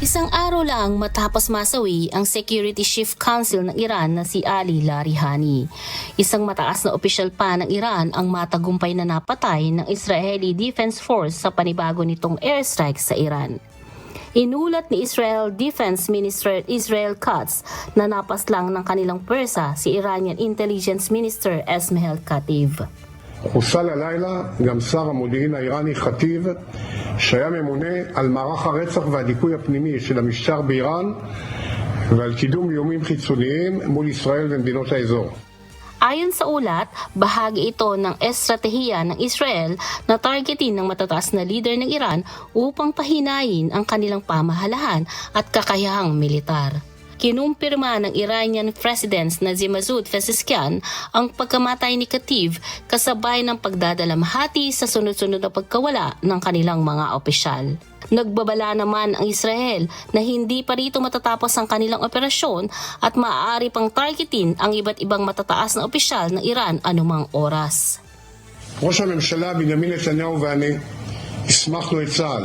Isang araw lang matapos masawi ang Security Chief Council ng Iran na si Ali Larihani. Isang mataas na opisyal pa ng Iran ang matagumpay na napatay ng Israeli Defense Force sa panibago nitong airstrike sa Iran. Inulat ni Israel Defense Minister Israel Katz na napaslang ng kanilang pwersa si Iranian Intelligence Minister Esmail Kativ. חוסל הלילה גם שר המודיעין האיראני חטיב, שהיה ממונה על מערך הרצח והדיכוי הפנימי של המשטר באיראן ועל קידום איומים חיצוניים מול ישראל ומדינות האזור. Ayon sa ulat, bahagi ito ng estratehiya ng Israel na targetin ng matataas na leader ng Iran upang pahinayin ang kanilang pamahalahan at kakayahang militar. Kinumpirma ng Iranian President na si Masoud Pezeshkian ang pagkamatay ni Kativ kasabay ng pagdadalamhati sa sunod-sunod na pagkawala ng kanilang mga opisyal. Nagbabala naman ang Israel na hindi pa rito matatapos ang kanilang operasyon at maaari pang targetin ang iba't ibang matataas na opisyal ng Iran anumang oras. ראש הממשלה בנימין נתניהו ואני הסמכנו את צה"ל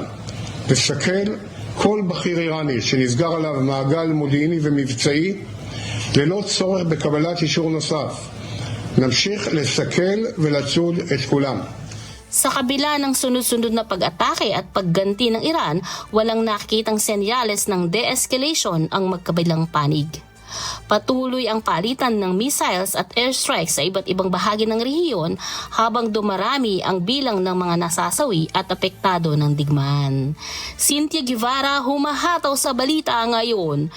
לסכל כל בכיר איראני שנסגר עליו מעגל מודיעיני ומבצעי ללא צורך בקבלת אישור נוסף. נמשיך לסכל ולצוד את כולם. Sa kabila ng sunod-sunod na pag-atake at pagganti ng Iran, walang nakikitang senyales ng de-escalation ang magkabilang panig. Patuloy ang palitan ng missiles at airstrikes sa iba't ibang bahagi ng rehiyon habang dumarami ang bilang ng mga nasasawi at apektado ng digmaan. Cynthia Guevara, humahataw sa balita ngayon.